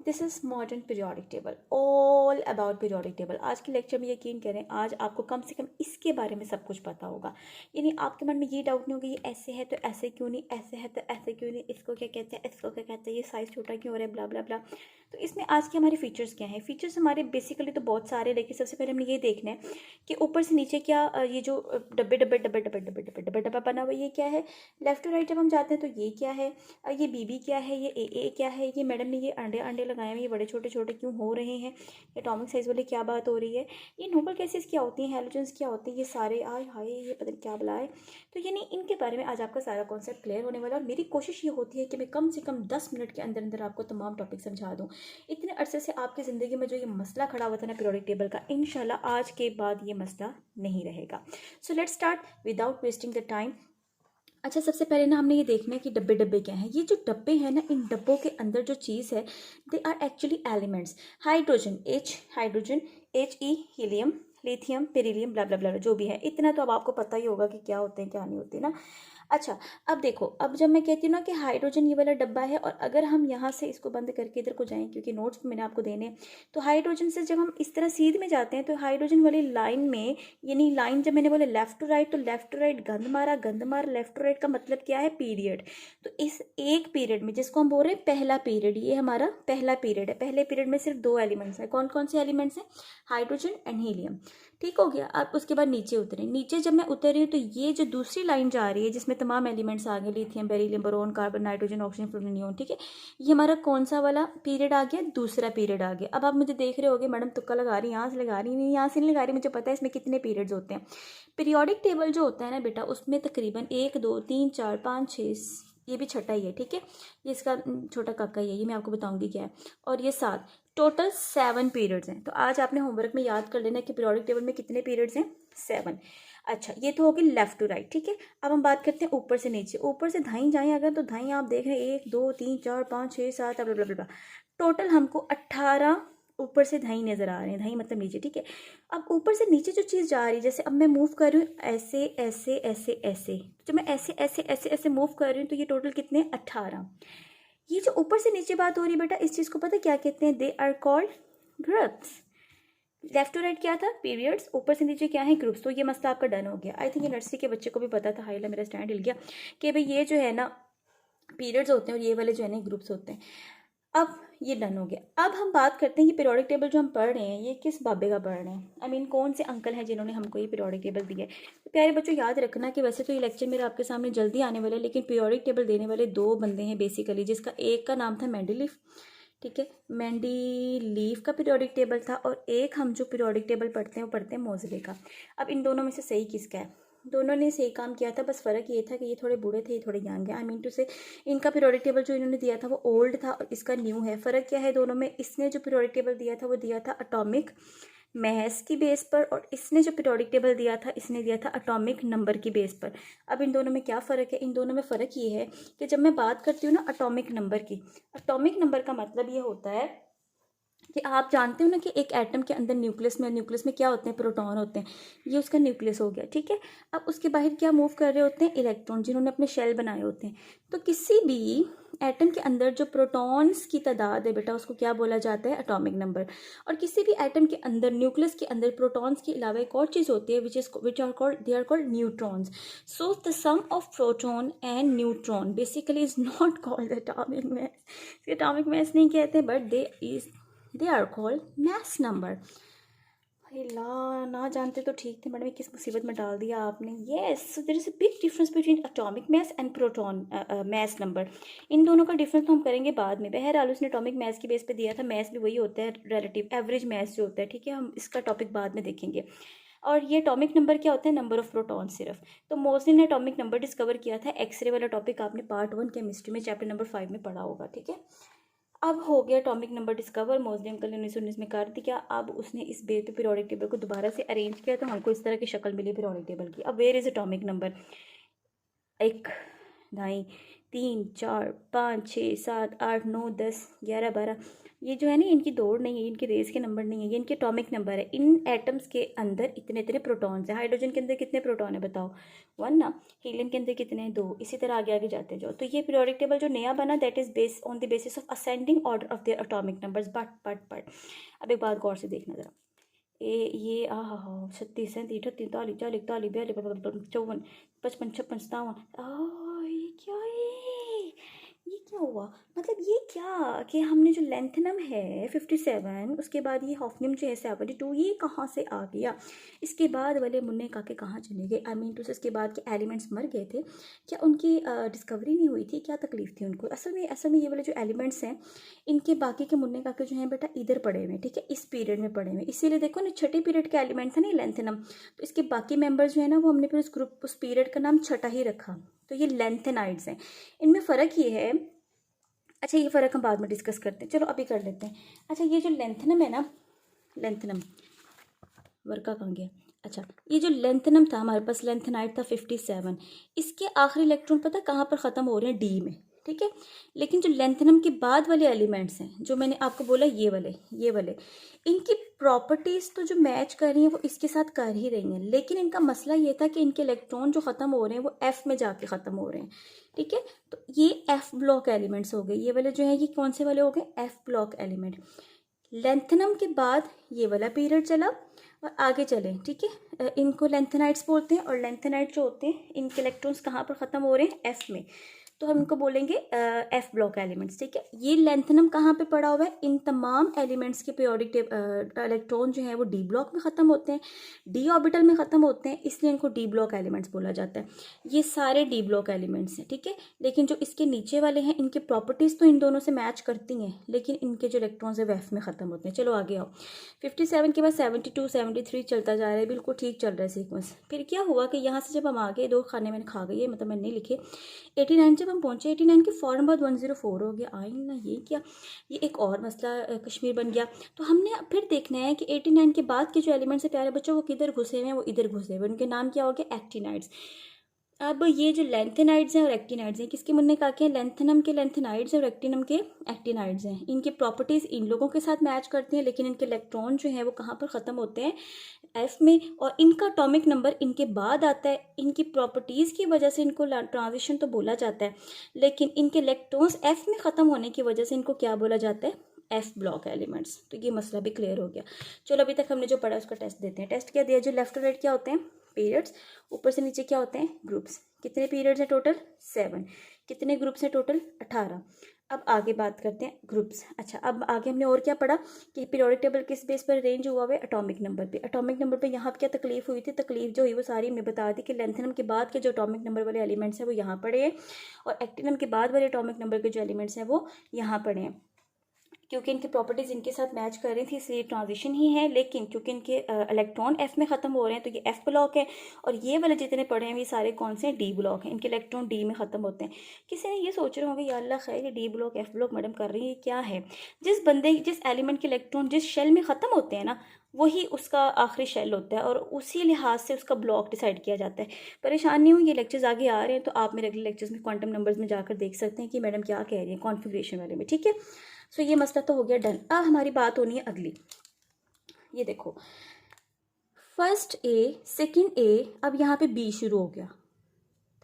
This is modern periodic table, all about periodic table. आज के lecture में यकीन करें आज आपको कम से कम इसके बारे में सब कुछ पता होगा। यानी आपके मन में ये डाउट नहीं होगा ये ऐसे है तो ऐसे क्यों नहीं, ऐसे है तो ऐसे क्यों नहीं, इसको क्या कहते हैं, इसको क्या कहते हैं, ये साइज़ छोटा क्यों हो रहा है, ब्ला ब्ला ब्ला। तो इसमें आज के हमारे फीचर्स क्या हैं? फीचर्स हमारे बेसिकली तो बहुत सारे, लेकिन सबसे पहले हमने ये देखना है कि ऊपर से नीचे क्या ये जो डब्बे डब्बे डब्बे डब्बे डब्बे डब्बे डब्बे डब्बा बना हुआ ये क्या है। लेफ्ट टू राइट जब हम जाते हैं तो ये क्या है, ये बीबी क्या है, ये ए क्या है, ये मैडम ने ये अंडे अंडे लगाए हुए ये बड़े छोटे छोटे क्यों हो रहे हैं, एटॉमिक साइज वाली क्या बात हो रही है, ये नोबल गैसेस क्या होती हैं, हैलोजेंस क्या होती हैं, ये सारे आय हाय ये पता नहीं क्या बुलाए। तो यानी इनके बारे में आज आपका सारा कॉन्सेप्ट क्लियर होने वाला है। और मेरी कोशिश ये होती है कि मैं कम से कम 10 मिनट के अंदर अंदर आपको तमाम टॉपिक समझा दूँ। इतने अरसे से आपकी ज़िंदगी में जो ये मसला खड़ा हुआ था ना पीरियोडिक टेबल का, इंशाल्लाह आज के बाद ये मसला नहीं रहेगा। So let's start without wasting the time. अच्छा, सबसे पहले ना हमने ये देखना है कि डब्बे डब्बे क्या हैं। ये जो डब्बे हैं ना, इन डब्बों के अंदर जो चीज़ है they are actually elements. Hydrogen hydrogen, He helium, lithium, beryllium, blah blah blah जो भी है। इतना तो अब आपको पता ही होगा कि क्या होते हैं क्या नहीं होते ना। अच्छा, अब देखो, अब जब मैं कहती हूँ ना कि हाइड्रोजन ये वाला डब्बा है और अगर हम यहाँ से इसको बंद करके इधर को जाएं, क्योंकि नोट्स मैंने आपको देने, तो हाइड्रोजन से जब हम इस तरह सीध में जाते हैं तो हाइड्रोजन वाली लाइन में, यानी लाइन जब मैंने बोला लेफ्ट टू राइट, तो लेफ्ट टू राइट गंद मार, लेफ्ट टू राइट का मतलब क्या है, पीरियड। तो इस एक पीरियड में जिसको हम बोल रहे हैं पहला पीरियड, ये हमारा पहला पीरियड है। पहले पीरियड में सिर्फ 2 एलिमेंट्स हैं। कौन कौन से एलिमेंट्स हैं? Hydrogen and helium. ठीक हो गया। अब उसके बाद नीचे उतरे, नीचे जब मैं उतर रही हूँ तो ये जो दूसरी लाइन जा रही है जिसमें तमाम एलिमेंट्स आ गए, lithium, beryllium, boron, carbon, nitrogen, oxygen, fluorine, neon, ठीक है। ये हमारा कौन सा वाला पीरियड आ गया? दूसरा पीरियड आ गया। अब आप मुझे देख रहे होगे मैडम तुक्का लगा रही, यहाँ से लगा रही नहीं, यहाँ से नहीं लगा रही, मुझे पता है इसमें कितने पीरियड्स होते हैं। पीरियोडिक टेबल जो होता है ना बेटा, उसमें तकरीबन 1 2 3 4 5 6, ये भी छठा ही है, ठीक है, ये इसका छोटा काका ही है, ये मैं आपको बताऊंगी क्या है, और ये 7, टोटल 7 पीरियड्स हैं। तो आज आपने होमवर्क में याद कर लेना कि पीरियोडिक टेबल में कितने पीरियड्स हैं? 7। अच्छा, ये तो होगी लेफ्ट टू राइट, ठीक है। अब हम बात करते हैं ऊपर से नीचे। ऊपर से धाई जाएं अगर, तो धाई आप देख रहे हैं 1 2 3 4 5 6 7, टोटल हमको 18 ऊपर से धाई नजर आ रहे हैं। धाई मतलब नीचे, ठीक है। अब ऊपर से नीचे जो चीज़ जा रही है, जैसे अब मैं मूव कर रही हूँ ऐसे ऐसे ऐसे ऐसे, जब मैं ऐसे ऐसे ऐसे ऐसे मूव कर रही हूँ तो ये टोटल कितने? 18। ये जो ऊपर से नीचे बात हो रही है बेटा, इस चीज़ को पता क्या कहते हैं? They are called groups. Left to right क्या था? पीरियड्स। ऊपर से नीचे क्या है? ग्रुप्स। तो ये मसला आपका डन हो गया। आई थिंक ये नर्सरी के बच्चे को भी पता था, हाईला मेरा स्टैंड हिल गया, कि भाई ये जो है ना पीरियड्स होते हैं और ये वाले जो है ना ग्रुप्स होते हैं। अब ये डन हो गया। अब हम बात करते हैं कि पीरियोडिक टेबल जो हम पढ़ रहे हैं ये किस बाबे का पढ़ रहे हैं, आई मीन कौन से अंकल हैं जिन्होंने हमको ये पीरियोडिक टेबल दिया है। तो प्यारे बच्चों याद रखना कि वैसे तो ये लेक्चर मेरा आपके सामने जल्दी आने वाला है, लेकिन पीरियोडिक टेबल देने वाले 2 बंदे हैं बेसिकली, जिसका एक का नाम था मेंडलीफ, ठीक है, मेंडलीफ का पीरियोडिक टेबल था, और एक हम जो पीरियोडिक टेबल पढ़ते हैं वो पढ़ते हैं मोज़ले का। अब इन दोनों में से सही किसका है? दोनों ने सही काम किया था, बस फ़र्क ये था कि ये थोड़े बूढ़े थे, ये थोड़े यंग है। आई मीन टू से इनका पीरियोडिक टेबल जो इन्होंने दिया था वो ओल्ड था और इसका न्यू है। फ़र्क क्या है दोनों में? इसने जो पीरियोडिक टेबल दिया था वो दिया था एटॉमिक मैस की बेस पर, और इसने जो पीरियोडिक टेबल दिया था इसने दिया था एटॉमिक नंबर की बेस पर। अब इन दोनों में क्या फ़र्क है? इन दोनों में फ़र्क ये है कि जब मैं बात करती हूँ ना एटॉमिक नंबर की, एटॉमिक नंबर का मतलब ये होता है कि आप जानते हो ना कि एक एटम के अंदर न्यूक्लियस में क्या होते हैं? प्रोटॉन होते हैं। ये उसका न्यूक्लियस हो गया, ठीक है। अब उसके बाहर क्या मूव कर रहे होते हैं? इलेक्ट्रॉन, जिन्होंने अपने शेल बनाए होते हैं। तो किसी भी एटम के अंदर जो प्रोटॉन्स की तादाद है बेटा उसको क्या बोला जाता है? Atomic number. और किसी भी एटम के अंदर, न्यूक्लियस के अंदर प्रोटॉन्स के अलावा एक और चीज़ होती है which are called neutrons. So the sum of proton and neutron basically is not called atomic mass. Atomic mass नहीं कहते, but they are called mass number. ला ना जानते तो ठीक थे मैडम, किस मुसीबत में डाल दिया आपने। Yes, so there is a big difference between atomic mass and proton mass number. इन दोनों का डिफरेंस तो हम करेंगे बाद में। बहरहाल उसने एटॉमिक मैस की बेस पे दिया था, मैस भी वही होता है, रिलेटिव एवरेज मैस जो होता है, ठीक है। हम इसका टॉपिक बाद में देखेंगे। और ये एटॉमिक नंबर क्या होता है? नंबर ऑफ प्रोटॉन सिर्फ। तो मोस्टली ने एटॉमिक नंबर डिस्कवर किया था। एक्सरे वाला टॉपिक आपने पार्ट 1 केमिस्ट्री में चैप्टर नंबर 5 में पढ़ा होगा, ठीक है। अब हो गया एटॉमिक नंबर डिस्कवर, मोज़ले अंकल ने 1919 में कर दिया। अब उसने इस बेस पे पीरियोडिक टेबल को दोबारा से अरेंज किया, तो हमको इस तरह की शक्ल मिली पीरियोडिक टेबल की। अब वेयर इज़ एटॉमिक नंबर? 1 2 3 4 5 6 7 8 9 10 11 12, ये जो है ना इनकी दौड़ नहीं है, इनके रेस के नंबर नहीं है, ये इनके एटॉमिक नंबर है। इन एटम्स के अंदर इतने इतने प्रोटॉन्स हैं। हाइड्रोजन के अंदर कितने प्रोटॉन है बताओ, 1 ना। हीलियम के अंदर कितने हैं, 2। इसी तरह आगे आगे जाते जाओ। तो ये पीरियोडिक टेबल जो नया बना that is based on the basis of ascending order of their atomic numbers. But अब एक बात गौर से देखना जरा, ये हाँ 36 37 38 39 40 41 42 43 54 55 56 57। ये क्या हुआ, मतलब ये क्या कि हमने जो लेंथनम है 57, उसके बाद ये हॉफनियम जो है 72, ये कहाँ से आ गया। इसके बाद वाले मुन्ने काके कहाँ चले गए, आई मीन टू से इसके बाद के एलिमेंट्स मर गए थे क्या, उनकी डिस्कवरी नहीं हुई थी, क्या तकलीफ थी उनको। असल में ये वाले जो एलिमेंट्स हैं इनके बाकी के मुन्ने काके जो हैं बेटा इधर पड़े हुए हैं, ठीक है, इस पीरियड में पड़े हुए। इसीलिए देखो ना छठे पीरियड के एलिमेंट्स है ना लेंथनम, तो इसके बाकी मेंबर्स जो है ना वो हमने फिर उस ग्रुप उस पीरियड का नाम छठा ही रखा। तो ये लेंथेनाइड्स हैं। इनमें फ़र्क ये है, अच्छा ये फ़र्क हम बाद में डिस्कस करते हैं, चलो अभी कर लेते हैं। अच्छा ये जो लेंथनम है ना, लेंथनम वर्का कहाँ गया, अच्छा ये जो लेंथनम था हमारे पास, लेंथेनाइड था 57, इसके आखिरी इलेक्ट्रॉन पता कहाँ पर ख़त्म हो रहे हैं, डी में, ठीक है। लेकिन जो लेंथनम के बाद वाले एलिमेंट्स हैं जो मैंने आपको बोला ये वाले इनकी प्रॉपर्टीज़ तो जो मैच कर रही हैं वो इसके साथ कर ही रही हैं, लेकिन इनका मसला ये था कि इनके इलेक्ट्रॉन जो ख़त्म हो रहे हैं वो एफ में जाके ख़त्म हो रहे हैं, ठीक है। तो ये एफ ब्लॉक एलिमेंट्स हो गए, ये वाले जो है ये कौन से वाले हो गए, एफ ब्लॉक एलिमेंट। लेंथनम के बाद ये वाला पीरियड चला और आगे चले, ठीक है। इनको लेंथेनाइड्स बोलते हैं, और लेंथेनाइड जो होते हैं इनके इलेक्ट्रॉन्स कहाँ पर ख़त्म हो रहे हैं, एफ में, तो हम इनको बोलेंगे एफ ब्लॉक एलिमेंट्स, ठीक है। ये लेंथनम कहाँ पे पड़ा हुआ है, इन तमाम एलिमेंट्स के पीरियोडिक इलेक्ट्रॉन जो है वो डी ब्लॉक में ख़त्म होते हैं, डी ऑर्बिटल में ख़त्म होते हैं, इसलिए इनको डी ब्लॉक एलिमेंट्स बोला जाता है। ये सारे डी ब्लॉक एलिमेंट्स हैं, ठीक है। लेकिन जो इसके नीचे वाले हैं इनकी प्रॉपर्टीज़ तो इन दोनों से मैच करती हैं, लेकिन इनके जो इलेक्ट्रॉन्स है वो एफ में ख़त्म होते हैं। चलो आगे आओ, 57 के बाद 72 73 चलता जा रहा है, बिल्कुल ठीक चल रहा है सीक्वेंस। फिर क्या हुआ कि यहाँ से जब हम आगे दो खाने मैंने खा गए, मतलब मैंने नहीं लिखे, 89 जब हम पहुँचे 89 के फ़ौरन बाद 104 हो गया। आई ना ये क्या, ये एक और मसला कश्मीर बन गया। तो हमने फिर देखना है कि 89 के बाद के जो एलिमेंट्स है प्यारे बच्चों वो किधर घुसे हुए हैं, वो इधर घुसे हुए, उनके नाम क्या हो गया, एक्टिनाइड्स। अब ये जो लेंथेनाइड्स हैं और एक्टिनाइड्स हैं किसके मुन्ने काके हैं, लेंथेनम के लेंथेनाइड्स और एक्टिनम के एक्टिनाइड्स हैं। इनकी प्रॉपर्टीज़ इन लोगों के साथ मैच करती हैं, लेकिन इनके इलेक्ट्रॉन जो हैं वो कहाँ पर ख़त्म होते हैं, एफ में, और इनका एटॉमिक नंबर इनके बाद आता है। इनकी प्रॉपर्टीज़ की वजह से इनको ट्रांजिशन तो बोला जाता है, लेकिन इनके इलेक्ट्रॉन्स एफ में ख़त्म होने की वजह से इनको क्या बोला जाता है, एफ ब्लॉक एलिमेंट्स। तो ये मसला भी क्लियर हो गया। चलो अभी तक हमने जो पढ़ा उसका टेस्ट देते हैं। टेस्ट क्या दिया, जो लेफ्ट और राइट क्या होते हैं, पीरियड्स, ऊपर से नीचे क्या होते हैं, ग्रुप्स। कितने पीरियड्स हैं टोटल, 7। कितने ग्रुप्स हैं टोटल, 18। अब आगे बात करते हैं ग्रुप्स। अच्छा अब आगे हमने और क्या पढ़ा कि पीरियोडिक टेबल किस बेस पर अरेंज हुआ हुआ है, एटॉमिक नंबर पे। एटॉमिक नंबर पे यहाँ पे क्या तकलीफ हुई थी, तकलीफ जो हुई वो सारी हमने बता दी कि लेंथेनम के बाद के जो एटॉमिक नंबर वाले एलिमेंट्स हैं वो यहाँ पड़े हैं, और एक्टिनम के बाद वाले एटॉमिक नंबर के जो एलिमेंट्स हैं वो यहाँ पड़े हैं। क्योंकि इनकी प्रॉपर्टीज़ इनके साथ मैच कर रही थी इसलिए ट्रांजिशन ही है, लेकिन क्योंकि इनके इलेक्ट्रॉन एफ में ख़त्म हो रहे हैं तो ये एफ ब्लॉक है, और ये वाले जितने पड़े हैं ये सारे कौन से हैं, डी ब्लॉक हैं। इनके इलेक्ट्रॉन डी में ख़त्म होते हैं। किसी ने ये सोच रहे होंगे या अल्लाह खैर ये D block F block madam कर रही है क्या है। जिस एलिमेंट के इलेक्ट्रॉन जिस शेल में ख़त्म होते हैं ना वही उसका आखिरी शेल होता है, और उसी लिहाज से उसका ब्लॉक डिसाइड किया जाता है। परेशान नहीं हूँ, ये लेक्चर्स आगे आ रहे हैं तो आप मेरे अगले लेक्चर्स में क्वांटम नंबर्स में जाकर देख सकते हैं कि मैडम क्या कह रही है कॉन्फ़िगरेशन वाले में, ठीक है। सो ये मसला तो हो गया डन। अब हमारी बात होनी है अगली, ये देखो फर्स्ट ए, सेकंड ए, अब यहाँ पे बी शुरू हो गया,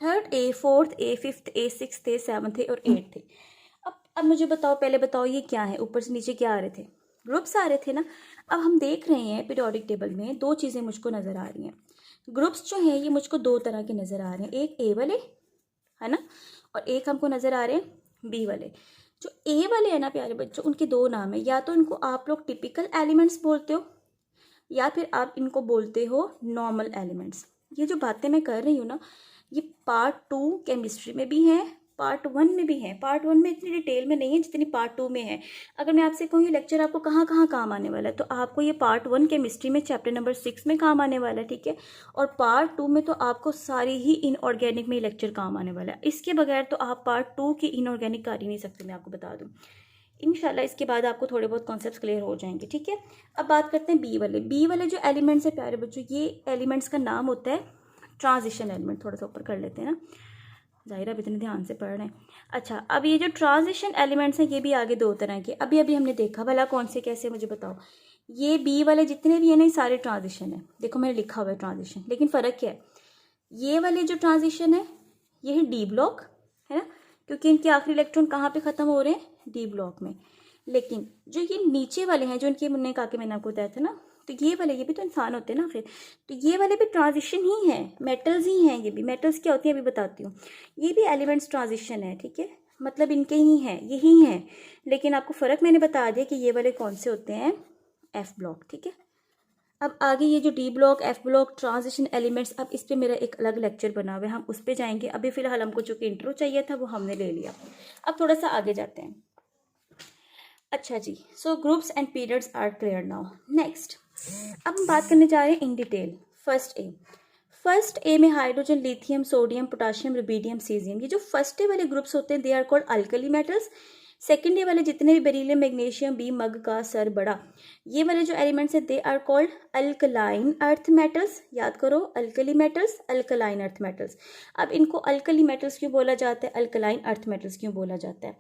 third A, fourth A, fifth A, sixth A, seventh A और एट्थ ए। अब मुझे बताओ, पहले बताओ ये क्या है, ऊपर से नीचे क्या आ रहे थे, ग्रुप्स आ रहे थे ना। अब हम देख रहे हैं पीरियोडिक टेबल में दो चीज़ें मुझको नज़र आ रही हैं। ग्रुप्स जो हैं ये मुझको दो तरह के नज़र आ रहे हैं, एक ए वाले है ना, और एक हमको नज़र आ रहे हैं बी वाले। जो ए वाले हैं ना प्यारे बच्चों, उनके दो नाम है, या तो इनको आप लोग टिपिकल एलिमेंट्स बोलते हो या फिर आप इनको बोलते हो नॉर्मल एलिमेंट्स। ये जो बातें मैं कर रही हूँ ना ये पार्ट 2 केमिस्ट्री में भी है, पार्ट 1 में भी है। पार्ट 1 में इतनी डिटेल में नहीं है जितनी पार्ट 2 में है। अगर मैं आपसे कहूँ ये लेक्चर आपको कहाँ कहाँ काम आने वाला है, तो आपको ये पार्ट 1 केमिस्ट्री में चैप्टर नंबर 6 में काम आने वाला है, ठीक है। और पार्ट 2 में तो आपको सारी ही इनऑर्गेनिक में लेक्चर काम आने वाला है। इसके बगैर तो आप पार्ट 2 की इनऑर्गेनिक कर ही नहीं सकते, मैं आपको बता दूँ। इंशाल्लाह इसके बाद आपको थोड़े बहुत कॉन्सेप्ट्स क्लियर हो जाएंगे, ठीक है। अब बात करते हैं बी वाले। बी वाले जो एलिमेंट्स है प्यारे बच्चों, ये एलिमेंट्स का नाम होता है ट्रांजिशन एलिमेंट। थोड़ा सा ऊपर कर लेते हैं ना, ज़ाहिर अब इतने ध्यान से पढ़ रहे हैं। अच्छा, अब ये जो ट्रांजिशन एलिमेंट्स हैं ये भी आगे दो तरह के, अभी अभी हमने देखा, भला कौन से कैसे मुझे बताओ। ये बी वाले जितने भी हैं ना, ये सारे ट्रांजिशन है। देखो मैंने लिखा हुआ है ट्रांजिशन, लेकिन फ़र्क क्या है, ये वाले जो ट्रांजिशन है ये है डी ब्लॉक, है ना, क्योंकि इनके आखिरी इलेक्ट्रॉन कहाँ पे ख़त्म हो रहे हैं, डी ब्लॉक में। लेकिन जो ये नीचे वाले हैं, जो इनके मैंने कहा कि मैंने आपको बताया था ना, तो ये वाले, ये भी तो इंसान होते हैं ना आखिर, तो ये वाले भी ट्रांजिशन ही हैं, मेटल्स ही हैं। ये भी मेटल्स क्या होती हैं अभी बताती हूँ। ये भी एलिमेंट्स ट्रांजिशन है, ठीक है, मतलब इनके ही हैं, यही हैं, लेकिन आपको फ़र्क मैंने बता दिया कि ये वाले कौन से होते हैं, एफ ब्लॉक, ठीक है। अब आगे ये जो D block, F block, transition elements, अब इस पे मेरा एक अलग लेक्चर बना हुआ है, हम उस पे जाएंगे। अभी फिलहाल हमको चूंकि इंट्रो चाहिए था वो हमने ले लिया, अब थोड़ा सा आगे जाते हैं। अच्छा जी, so groups and periods are clear now. Next अब हम बात करने जा रहे हैं इन डिटेल। फर्स्ट ए में hydrogen, lithium, sodium, potassium, rubidium, caesium, ये जो फर्स्ट ए वाले ग्रुप्स होते हैं they are called alkali metals. Second A वाले जितने भी बेरिलियम, मैग्नीशियम, बी मग का सर बड़ा, ये वाले जो एलिमेंट्स हैं they are called alkaline earth metals. याद करो, alkali metals, alkaline earth metals. अब इनको अल्कली मेटल्स क्यों बोला जाता है, अल्कलाइन अर्थ मेटल्स क्यों बोला जाता है,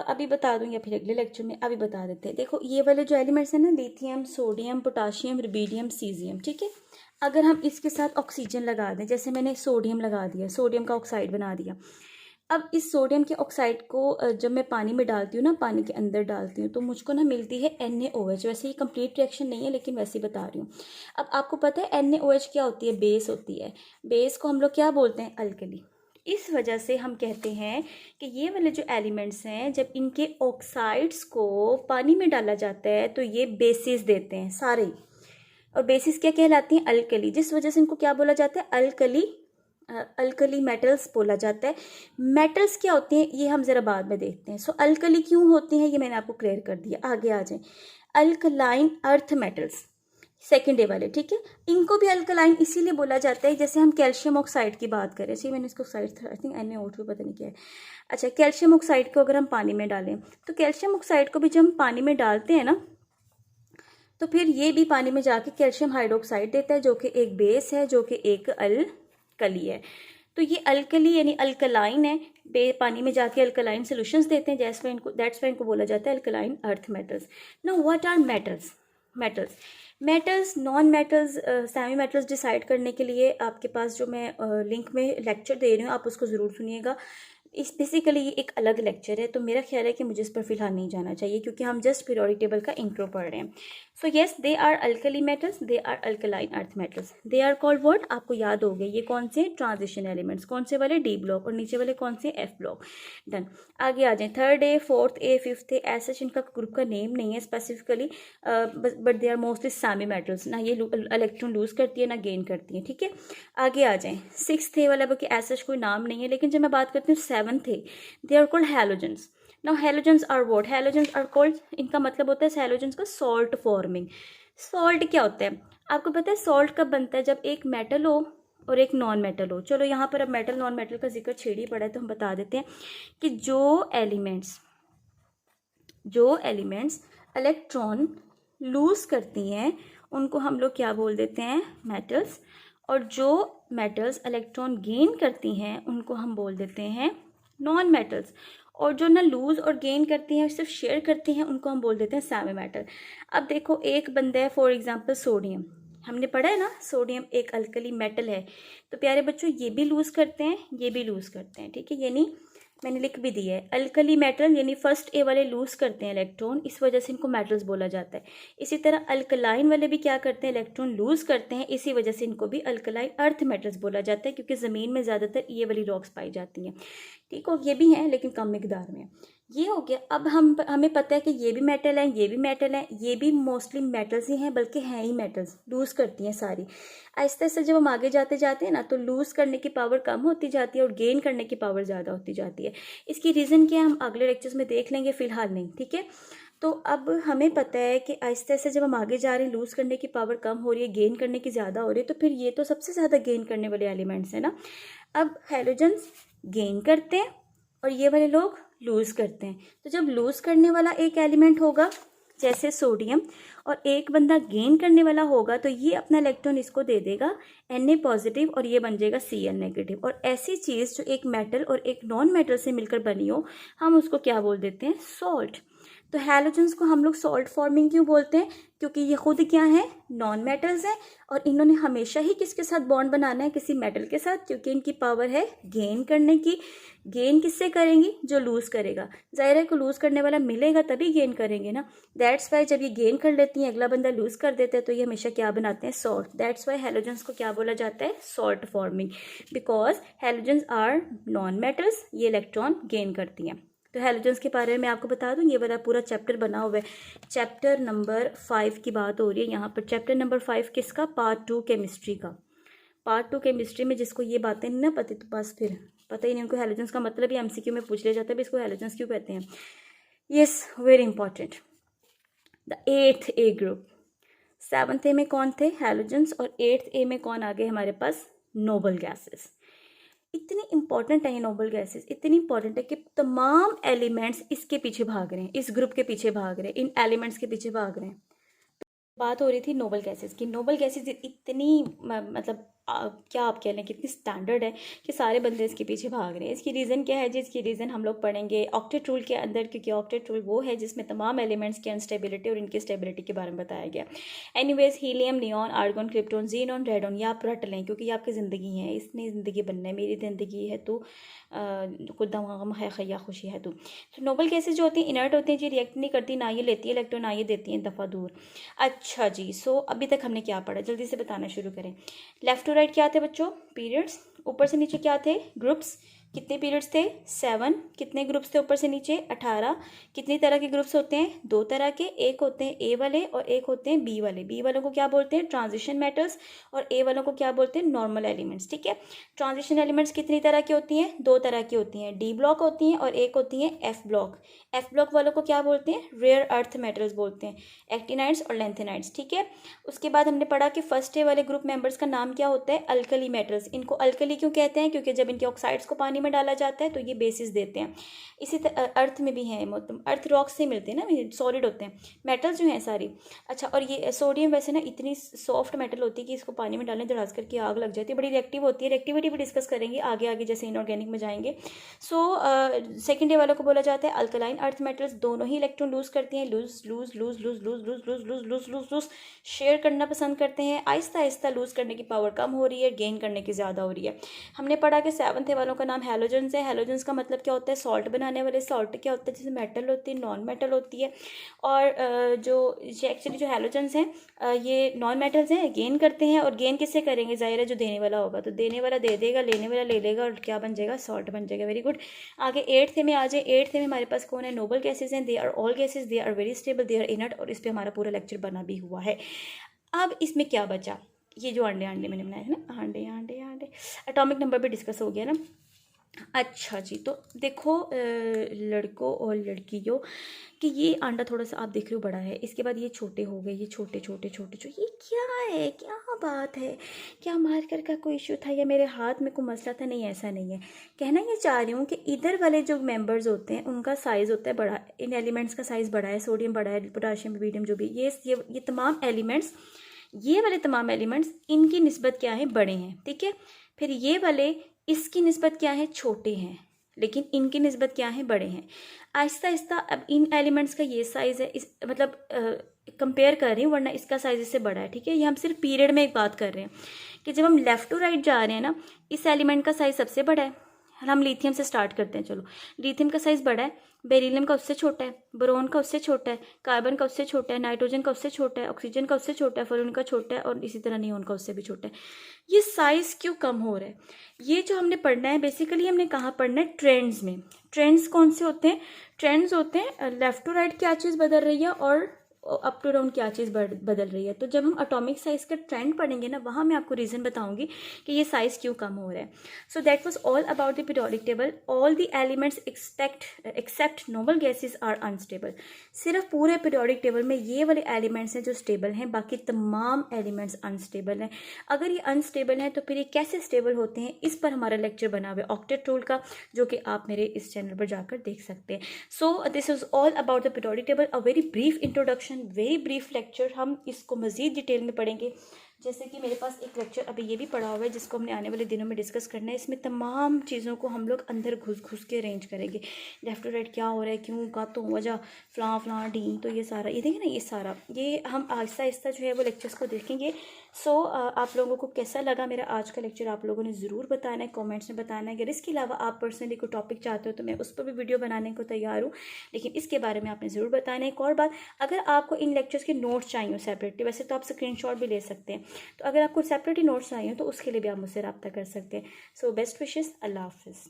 अभी बता दूंगी, फिर अगले लेक्चर में, अभी बता देते हैं। देखो ये वाले जो एलिमेंट्स हैं ना, lithium, sodium, potassium, rubidium, caesium, ठीक है, अगर हम इसके साथ ऑक्सीजन लगा दें, जैसे मैंने सोडियम लगा दिया, सोडियम का ऑक्साइड बना दिया। अब इस सोडियम के ऑक्साइड को जब मैं पानी में डालती हूँ ना, पानी के अंदर डालती हूँ, तो मुझको ना मिलती है NaOH। वैसे ये कंप्लीट रिएक्शन नहीं है, लेकिन वैसे ही बता रही हूँ। अब आपको पता है NaOH क्या होती है, बेस होती है। बेस को हम लोग क्या बोलते हैं, अल्कली। इस वजह से हम कहते हैं कि ये वाले जो एलिमेंट्स हैं, जब इनके ऑक्साइड्स को पानी में डाला जाता है तो ये बेसिस देते हैं सारे, और बेसिस क्या कहलाती हैं, अल्कली, जिस वजह से इनको क्या बोला जाता है, अल्कली मेटल्स बोला जाता है। मेटल्स क्या होते हैं ये हम ज़रा बाद में देखते हैं। सो अल्कली क्यों होते हैं ये मैंने आपको क्लियर कर दिया। आगे आ जाएं, alkaline earth metals, second A वाले, ठीक है, इनको भी अल्कलाइन इसीलिए बोला जाता है, जैसे हम कैल्शियम ऑक्साइड की बात करें, सी मैंने इसको ऑक्साइड आई थिंक NaOH पता नहीं क्या है। अच्छा, कैल्शियम ऑक्साइड को अगर हम पानी में डालें, तो कैल्शियम ऑक्साइड को भी जब हम पानी में डालते हैं ना, तो फिर ये भी पानी में जाके कैल्शियम हाइड्रोक्साइड देता है, जो कि एक बेस है, जो कि एक अल्कली है। तो ये अल्कली यानी अल्कलाइन है, पानी में जाके अल्कलाइन सोल्यूशंस देते हैं, जैसे दैट्स वाई इनको बोला जाता है alkaline earth metals. Now what are metals, non metals, semi metals decide करने के लिए आपके पास जो मैं लिंक में लेक्चर दे रही हूँ, आप उसको ज़रूर सुनिएगा। इस बेसिकली ये एक अलग लेक्चर है, तो मेरा ख्याल है कि मुझे इस पर फिलहाल नहीं जाना चाहिए, क्योंकि हम जस्ट पीरियोडिक टेबल का इंट्रो पढ़ रहे हैं। So yes, they are alkali metals, they are alkaline earth metals, they are called what, आपको याद हो गए ये कौन से ट्रांजिशन एलिमेंट्स, कौन से वाले, डी ब्लॉक, और नीचे वाले कौन से, एफ ब्लॉक। डन, आगे आ जाए, third A, fourth A, fifth A, ऐसा इनका ग्रुप का नेम नहीं है specifically, but they are mostly semi metals, ना ये इलेक्ट्रॉन लूज करती है ना गेन करती है, ठीक है। आगे आ जाए, सिक्स्थ ए वाला, बाकी ऐसा कोई नाम नहीं है, लेकिन जब मैं बात करती हूँ seventh A, they are called halogens. Now halogens are what, halogens are called, इनका मतलब होता है हैलोजेंस का सॉल्ट फॉर्मिंग। सॉल्ट क्या होता है आपको पता है, सॉल्ट कब बनता है, जब एक मेटल हो और एक नॉन मेटल हो। चलो यहाँ पर अब मेटल नॉन मेटल का जिक्र छेड़ ही पड़ा है, तो हम बता देते हैं कि जो एलिमेंट्स इलेक्ट्रॉन लूज करती हैं उनको हम लोग क्या बोल देते हैं, मेटल्स, और जो मेटल्स इलेक्ट्रॉन गेन करती हैं उनको हम बोल देते हैं नॉन मेटल्स, और जो ना लूज और गेन करती हैं, सिर्फ शेयर करती हैं, उनको हम बोल देते हैं सेमी मेटल। अब देखो एक बंदा है, फॉर एग्जांपल सोडियम, हमने पढ़ा है ना, सोडियम एक अल्कली मेटल है, तो प्यारे बच्चों ये भी लूज करते हैं, ये भी लूज करते हैं, ठीक है, यानी मैंने लिख भी दिया है अल्कली मेटल, यानी फर्स्ट ए वाले लूज करते हैं इलेक्ट्रॉन, इस वजह से इनको मेटल्स बोला जाता है। इसी तरह अल्कलाइन वाले भी क्या करते हैं, इलेक्ट्रॉन लूज करते हैं, इसी वजह से इनको भी अल्कलाइन अर्थ मेटल्स बोला जाता है, क्योंकि ज़मीन में ज़्यादातर ये वाली रॉक्स पाई जाती हैं, ठीक हो, ये भी हैं लेकिन कम मिकदार में। ये हो गया। अब हमें पता है कि ये भी मेटल हैं, ये भी मेटल हैं, ये भी मोस्टली मेटल्स ही हैं, बल्कि हैं ही मेटल्स, लूज़ करती हैं सारी। आहिस्ता आहिस्ता जब हम आगे जाते जाते हैं ना, तो लूज़ करने की पावर कम होती जाती है और गेन करने की पावर ज़्यादा होती जाती है। इसकी रीज़न क्या है हम अगले लेक्चर्स में देख लेंगे, फ़िलहाल नहीं, ठीक है। तो अब हमें पता है कि आहिस्ता आहिस्ता जब हम आगे जा रहे हैं, लूज़ करने की पावर कम हो रही है, गेन करने की ज़्यादा हो रही है, तो फिर ये तो सबसे ज़्यादा गेन करने वाले एलिमेंट्स हैं ना। अब हैलोजेंस गेन करते हैं और ये वाले लोग लूज़ करते हैं। तो जब लूज़ करने वाला एक एलिमेंट होगा जैसे सोडियम, और एक बंदा गेन करने वाला होगा तो ये अपना इलेक्ट्रॉन इसको दे देगा Na पॉजिटिव और ये बन जाएगा Cl नेगेटिव। और ऐसी चीज़ जो एक मेटल और एक नॉन मेटल से मिलकर बनी हो, हम उसको क्या बोल देते हैं? सॉल्ट। तो हैलोजेंस को हम लोग सॉल्ट फॉर्मिंग क्यों बोलते हैं? क्योंकि ये खुद क्या है? नॉन मेटल्स हैं, और इन्होंने हमेशा ही किसके साथ बॉन्ड बनाना है? किसी मेटल के साथ, क्योंकि इनकी पावर है गेन करने की। गेन किससे करेंगी? जो लूज़ करेगा। ज़ाहिर है को लूज़ करने वाला मिलेगा तभी गेन करेंगे ना। दैट्स वाई जब ये गेन कर लेती हैं, अगला बंदा लूज़ कर देता है, तो ये हमेशा क्या बनाते हैं? सॉल्ट। दैट्स वाई हैलोजेंस को क्या बोला जाता है? Salt forming, because halogens are non metals, ये इलेक्ट्रॉन गेन करती हैं। तो हैलोजेंस के बारे में आपको बता दूं, ये वाला पूरा चैप्टर बना हुआ है। चैप्टर नंबर 5 की बात हो रही है यहाँ पर। चैप्टर नंबर 5 किसका? पार्ट 2 केमिस्ट्री का। पार्ट 2 केमिस्ट्री में जिसको ये बातें नहीं ना पता, तो बस फिर पता ही नहीं उनको हैलोजेंस का मतलब ही एमसीक्यू में पूछ लिया जाता है, इसको हैलोजेंस क्यों कहते हैं। Yes, very important. The 8th A group. 7th ए में कौन थे? हैलोजेंस। और 8th ए में कौन आ गए हमारे पास? Noble gases. इतनी इंपॉर्टेंट है ये नोबल गैसेस, इतनी इंपॉर्टेंट है कि तमाम एलिमेंट्स इसके पीछे भाग रहे हैं, इस ग्रुप के पीछे भाग रहे हैं, इन एलिमेंट्स के पीछे भाग रहे हैं। बात हो रही थी नोबल गैसेस की। नोबल गैसेस इतनी मतलब क्या आप कह लें कितनी स्टैंडर्ड है कि सारे बंदे इसके पीछे भाग रहे हैं। इसकी रीज़न क्या है? जिसकी रीज़न हम लोग पढ़ेंगे ऑक्टेट रूल के अंदर, क्योंकि ऑक्टेट रूल वो है जिसमें तमाम एलिमेंट्स की अनस्टेबिलिटी और इनकी स्टेबिलिटी के बारे में बताया गया। Anyways, helium, neon, argon, krypton, xenon, radon, ये आप रट लें क्योंकि ये आपकी ज़िंदगी है, इसने ज़िंदगी बनना है, मेरी ज़िंदगी है तो खुद गम है खैया खुशी है तो नोबल गैसेस जो होती हैं इनर्ट होती हैं जी, रिएक्ट नहीं करती, ना ये लेती है इलेक्ट्रॉन ना ये देती हैं दफ़ा दूर। अच्छा जी, सो अभी तक हमने क्या पढ़ा? जल्दी से बताना शुरू करें। लेफ्ट टू राइट क्या थे बच्चों? पीरियड्स। ऊपर से नीचे क्या थे? ग्रुप्स। कितने पीरियड्स थे? 7। कितने ग्रुप्स थे ऊपर से नीचे? 18। कितनी तरह के ग्रुप्स होते हैं? 2 तरह के। एक होते हैं ए वाले और एक होते हैं बी वाले। बी वालों को क्या बोलते हैं? Transition metals. और ए वालों को क्या बोलते हैं? Normal elements. ठीक है। ट्रांजिशन एलिमेंट्स कितनी तरह की होती हैं? 2 तरह की होती हैं, डी ब्लॉक होती हैं और एक होती हैं एफ ब्लॉक। एफ ब्लॉक वालों को क्या बोलते हैं? रेयर अर्थ मेटल्स बोलते हैं, एक्टिनाइड्स और लेंथेनाइड्स। ठीक है। उसके बाद हमने पढ़ा कि फर्स्ट ए वाले ग्रुप मेंबर्स का नाम क्या होता है? Alkali metals. इनको अल्कली क्यों कहते हैं? क्योंकि जब इनके ऑक्साइड्स को पानी में डाला जाता है तो ये बेसिस देते हैं। इसी तरह अर्थ में भी हैं, मतलब अर्थ रॉक से मिलते हैं ना, सॉलिड होते हैं मेटल्स जो हैं सारी। अच्छा, और ये सोडियम वैसे ना इतनी सॉफ्ट मेटल होती है कि इसको पानी में डालने धड़ास करके आग लग जाती है, बड़ी रिएक्टिव होती है। रिएक्टिविटी भी डिस्कस करेंगे आगे आगे जैसे इनऑर्गेनिक में जाएंगे। सो सेकेंड डे वालों को बोला जाता है अल्कलाइन अर्थ मेटल्स। दोनों ही इलेक्ट्रॉन लूज करती हैं, lose lose lose lose lose lose lose lose lose lose lose share करना पसंद करते हैं। आहिस्ता आहिस्ता लूज करने की पावर कम हो रही है, गेन करने की ज़्यादा हो रही है। हमने पढ़ा कि 7th वालों का नाम हैलोजेंस है। हैलोजेंस का मतलब क्या होता है? सॉल्ट बनाने वाले। सॉल्ट क्या होता है? जैसे मेटल होती है, नॉन मेटल होती है। और जो एक्चुअली जो हैलोजेंस हैं ये नॉन मेटल्स हैं, गेन करते हैं। और गेन किससे करेंगे? जाहिर है जो देने वाला होगा, तो देने वाला दे देगा, लेने वाला ले लेगा, और क्या बन जाएगा? सॉल्ट बन जाएगा। Very good. आगे 8th में आ जाए। 8th में हमारे पास कौन है? नोबल गैसेज हैं। They are all gases, they are very stable, they are inert. और इस पर हमारा पूरा लेक्चर बना भी हुआ है। अब इसमें क्या बचा? ये जो अंडे मैंने बनाए हैं ना, अंडे अंडे अंडे, एटॉमिक नंबर भी डिस्कस हो गया ना। अच्छा जी, तो देखो लड़कों और लड़कियों कि ये अंडा थोड़ा सा आप देख रहे हो बड़ा है, इसके बाद ये छोटे हो गए, ये छोटे छोटे छोटे छोटे, ये क्या है? क्या बात है? क्या मार्कर का कोई इशू था या मेरे हाथ में कोई मसला था? नहीं, ऐसा नहीं है। कहना ये चाह रही हूँ कि इधर वाले जो मेंबर्स होते हैं उनका साइज़ होता है बड़ा, इन एलिमेंट्स का साइज़ बड़ा है, सोडियम बड़ा है, पोटाशियम, वीडियम, जो भी ये तमाम एलिमेंट्स, ये वाले तमाम एलिमेंट्स इनकी निस्बत क्या है? बड़े हैं। ठीक है। फिर ये वाले इसकी निस्बत क्या है? छोटे हैं। लेकिन इनकी निस्बत क्या है? बड़े हैं। आहिस्ता आहिस्ता अब इन एलिमेंट्स का ये साइज़ है, इस मतलब कंपेयर कर रही हूँ, वरना इसका साइज़ इससे बड़ा है। ठीक है। ये हम सिर्फ पीरियड में एक बात कर रहे हैं कि जब हम लेफ़्ट टू राइट जा रहे हैं ना, इस एलिमेंट का साइज़ सबसे बड़ा है। हम लिथियम से स्टार्ट करते हैं। चलो, लिथियम का साइज़ बड़ा है, बेरिलियम का उससे छोटा है, बोरोन का उससे छोटा है, कार्बन का उससे छोटा है, नाइट्रोजन का उससे छोटा है, ऑक्सीजन का उससे छोटा है, फ्लोरीन का छोटा है, और इसी तरह नियोन का उससे भी छोटा है। ये साइज़ क्यों कम हो रहा है? ये जो हमने पढ़ना है बेसिकली, हमने कहाँ पढ़ना है? ट्रेंड्स में। ट्रेंड्स कौन से होते हैं? ट्रेंड्स होते हैं लेफ़्ट टू राइट क्या चीज़ बदल रही है और अप टू डाउन क्या चीज़ बदल रही है। तो जब हम एटॉमिक साइज़ का ट्रेंड पढ़ेंगे ना, वहाँ मैं आपको रीज़न बताऊंगी कि ये साइज़ क्यों कम हो रहा है। So that was all about the periodic table. All the elements except noble gases are unstable. सिर्फ पूरे पीरियोडिक टेबल में ये वाले एलिमेंट्स हैं जो स्टेबल हैं, बाकी तमाम एलिमेंट्स अनस्टेबल हैं। अगर ये अनस्टेबल हैं तो फिर ये कैसे स्टेबल होते हैं, इस पर हमारा लेक्चर बना हुआ है ऑक्टेट रूल का, जो कि आप मेरे इस चैनल पर जाकर देख सकते हैं। So this is all about the periodic table, a very brief introduction, very brief lecture. हम इसको मजीद डिटेल में पढ़ेंगे। जैसे कि मेरे पास एक लेक्चर अभी ये भी पढ़ा हुआ है जिसको हमने आने वाले दिनों में डिस्कस करना है। इसमें तमाम चीज़ों को हम लोग अंदर घुस के अरेंज करेंगे। लेफ्ट टू राइट क्या हो रहा है, क्यों, का, तो, वजह, फलां डी, तो ये सारा ये देखें ना, ये सारा ये हम आहिस्ता आहिस्ता जो है वो लेक्चर्स को देखेंगे। सो आप लोगों को कैसा लगा मेरा आज का लेक्चर, आप लोगों ने ज़रूर बताना है, कॉमेंट्स में बताना है। अगर इसके अलावा आप पर्सनली कोई टॉपिक चाहते हो तो मैं उस पर भी वीडियो बनाने को तैयार हूँ, लेकिन इसके बारे में आपने ज़रूर बताना है। एक और बात, अगर आपको इन लेक्चर्स के नोट्स चाहिए हो सेपरेटली, वैसे तो आप स्क्रीनशॉट भी ले सकते हैं, तो अगर आपको सेपरेटली नोट्स चाहिए तो उसके लिए भी आप मुझसे रब्ता कर सकते हैं। सो बेस्ट विशेस, अल्लाह हाफिज़।